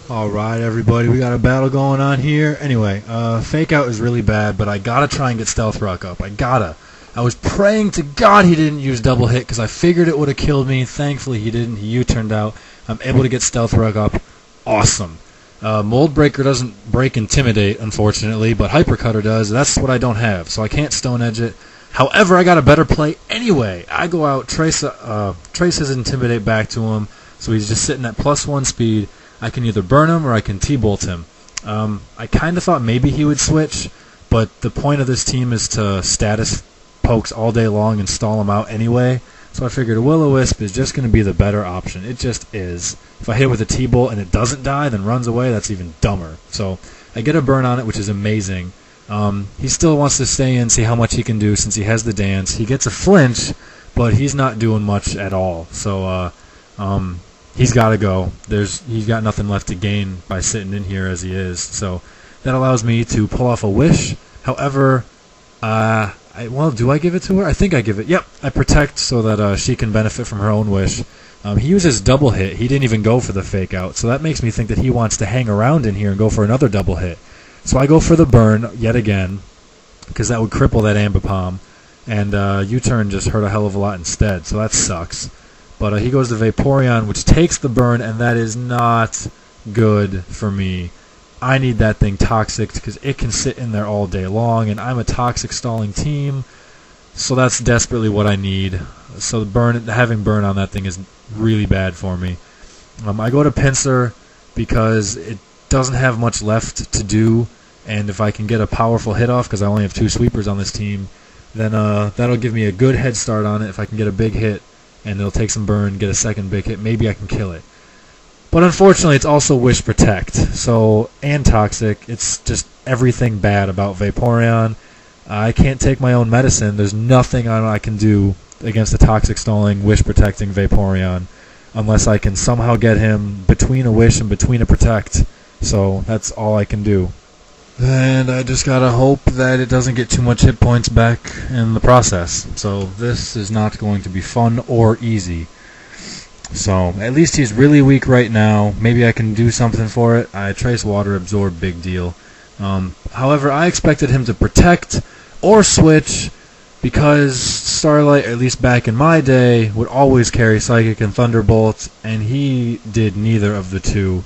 Alright everybody, we got a battle going on here. Anyway, fake out is really bad, but I gotta try and get stealth rock up. I was praying to God he didn't use double hit because I figured it would have killed me. Thankfully he didn't. He U-turned out. I'm able to get stealth rock up. Awesome. Mold Breaker doesn't break Intimidate, unfortunately, but Hypercutter does. That's what I don't have, so I can't Stone Edge it. However, I got a better play anyway. I go out, trace his Intimidate back to him, so he's just sitting at +1 speed. I can either burn him or I can T-bolt him. I kind of thought maybe he would switch, but the point of this team is to status pokes all day long and stall him out anyway. So I figured a Will-O-Wisp is just going to be the better option. It just is. If I hit it with a T-bolt and it doesn't die, then runs away, that's even dumber. So I get a burn on it, which is amazing. He still wants to stay in, see how much he can do since he has the dance. He gets a flinch, but he's not doing much at all. So he's got to go. He's got nothing left to gain by sitting in here as he is. So that allows me to pull off a wish. However, well, do I give it to her? I think I give it. Yep, I protect so that she can benefit from her own wish. He uses double hit. He didn't even go for the fake out. So that makes me think that he wants to hang around in here and go for another double hit. So I go for the burn yet again because that would cripple that Ambipom. And U-turn just hurt a hell of a lot instead. So that sucks. But he goes to Vaporeon, which takes the burn, and that is not good for me. I need that thing toxic because it can sit in there all day long, and I'm a toxic stalling team, so that's desperately what I need. So having burn on that thing is really bad for me. I go to Pinsir because it doesn't have much left to do, and if I can get a powerful hit off, because I only have 2 sweepers on this team, then that'll give me a good head start on it. If I can get a big hit, and it'll take some burn, get a second big hit, maybe I can kill it. But unfortunately, it's also Wish Protect, and Toxic. It's just everything bad about Vaporeon. I can't take my own medicine. There's nothing I can do against a Toxic Stalling, Wish Protecting Vaporeon, unless I can somehow get him between a Wish and between a Protect. So that's all I can do. And I just gotta hope that it doesn't get too much hit points back in the process. So this is not going to be fun or easy. So at least he's really weak right now. Maybe I can do something for it. I trace Water Absorb, big deal. However, I expected him to protect or switch because Starlight, at least back in my day, would always carry Psychic and Thunderbolt, and he did neither of the two.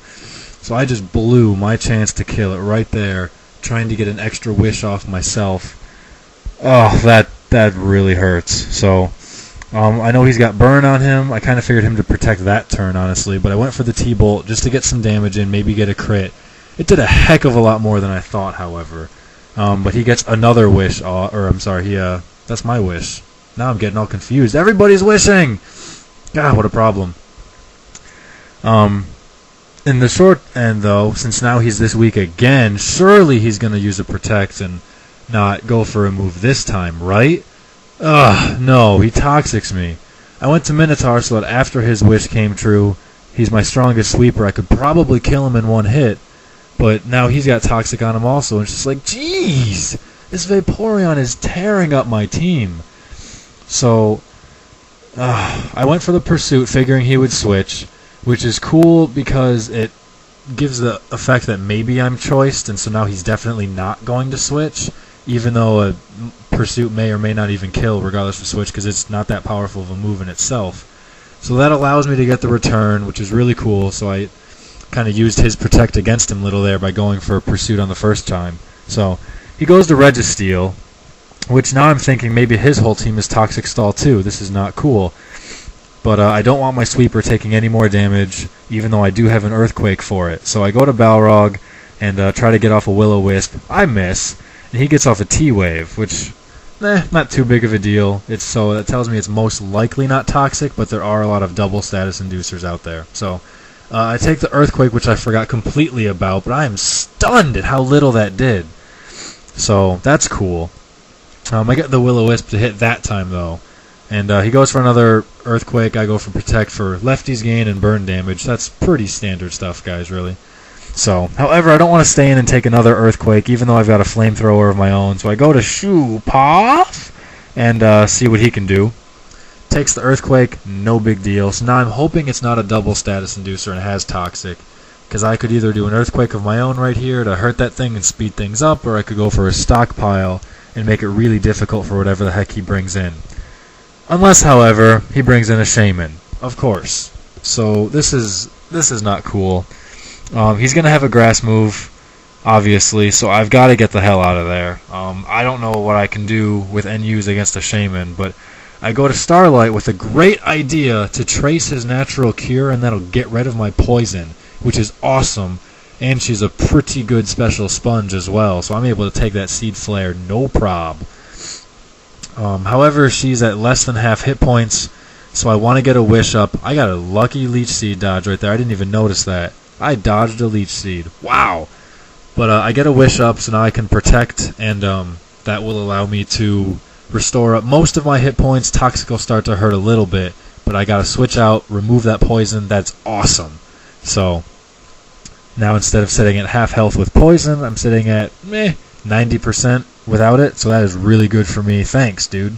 So I just blew my chance to kill it right there, trying to get an extra wish off myself. Oh, that really hurts. So I know he's got burn on him. I kind of figured him to protect that turn, honestly, but I went for the T-Bolt just to get some damage in, maybe get a crit. It did a heck of a lot more than I thought, however. But he gets another wish, that's my wish. Now I'm getting all confused. Everybody's wishing! God, what a problem. In the short end, though, since now he's this weak again, surely he's going to use a Protect and not go for a move this time, right? Ugh, no, he Toxics me. I went to Minotaur so that after his wish came true, he's my strongest sweeper. I could probably kill him in one hit, but now he's got Toxic on him also, and it's just like, jeez, this Vaporeon is tearing up my team. So, I went for the Pursuit, figuring he would switch, which is cool because it gives the effect that maybe I'm choiced, and so now he's definitely not going to switch, even though a Pursuit may or may not even kill regardless of switch because it's not that powerful of a move in itself. So that allows me to get the return, which is really cool, so I kind of used his Protect against him little there by going for a Pursuit on the first time. So he goes to Registeel, which now I'm thinking maybe his whole team is Toxic Stall too. This is not cool. But I don't want my sweeper taking any more damage, even though I do have an Earthquake for it. So I go to Balrog and try to get off a Will-O-Wisp. I miss, and he gets off a T-Wave, which, not too big of a deal. So that tells me it's most likely not toxic, but there are a lot of double status inducers out there. So I take the Earthquake, which I forgot completely about, but I am stunned at how little that did. So that's cool. I get the Will-O-Wisp to hit that time, though. And he goes for another Earthquake. I go for Protect for Lefty's gain and burn damage. That's pretty standard stuff, guys, really. So, however, I don't want to stay in and take another Earthquake, even though I've got a Flamethrower of my own. So I go to Shoopaf and see what he can do. Takes the Earthquake, no big deal. So now I'm hoping it's not a double status inducer and it has Toxic. because I could either do an Earthquake of my own right here to hurt that thing and speed things up, or I could go for a stockpile and make it really difficult for whatever the heck he brings in. Unless, however, he brings in a Shaman, of course. So this is not cool. He's going to have a grass move, obviously, so I've got to get the hell out of there. I don't know what I can do with NUs against a Shaman, but I go to Starlight with a great idea to trace his natural cure, and that'll get rid of my poison, which is awesome. And she's a pretty good special sponge as well, so I'm able to take that Seed Flare no prob. However, she's at less than half hit points, so I want to get a Wish up. I got a lucky Leech Seed dodge right there. I didn't even notice that. I dodged a Leech Seed. Wow! But I get a Wish up, so now I can protect, and that will allow me to restore up most of my hit points. Toxic will start to hurt a little bit, but I gotta switch out, remove that poison. That's awesome. So now instead of sitting at half health with poison, I'm sitting at 90% without it, so that is really good for me. Thanks, dude.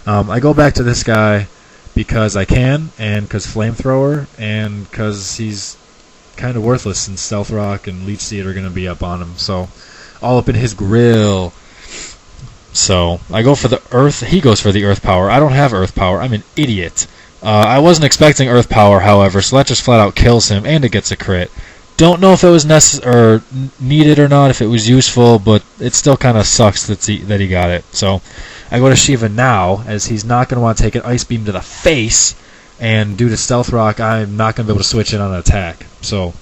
I go back to this guy because I can, and because Flamethrower, and because he's kind of worthless since Stealth Rock and Leech Seed are going to be up on him. So all up in his grill. So I go for the Earth. He goes for the Earth Power. I don't have Earth Power. I'm an idiot. I wasn't expecting Earth Power, however, so that just flat out kills him, and it gets a crit. Don't know if it was needed or not, if it was useful, but it still kind of sucks that he got it. So I go to Shiva now, as he's not going to want to take an Ice Beam to the face, and due to Stealth Rock, I'm not going to be able to switch in on an attack. So,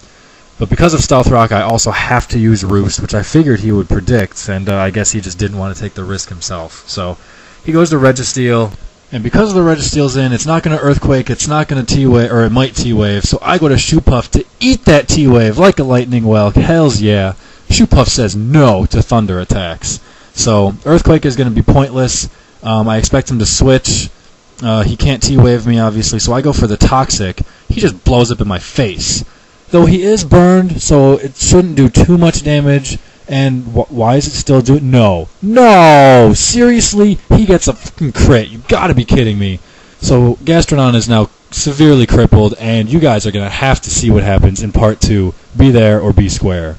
but because of Stealth Rock, I also have to use Roost, which I figured he would predict, and I guess he just didn't want to take the risk himself. So he goes to Registeel. And because of the Registeel's in, it's not going to Earthquake, it's not going to T-Wave, or it might T-Wave, so I go to Shoopuf to eat that T-Wave like a lightning well. Hells yeah. Shoopuf says no to Thunder attacks. So Earthquake is going to be pointless. I expect him to switch. He can't T-Wave me, obviously, so I go for the Toxic. He just blows up in my face. Though he is burned, so it shouldn't do too much damage. And why is it still doing... No. No! Seriously? He gets a fucking crit. You gotta be kidding me. So, Gastrodon is now severely crippled, and you guys are gonna have to see what happens in Part 2. Be there or be square.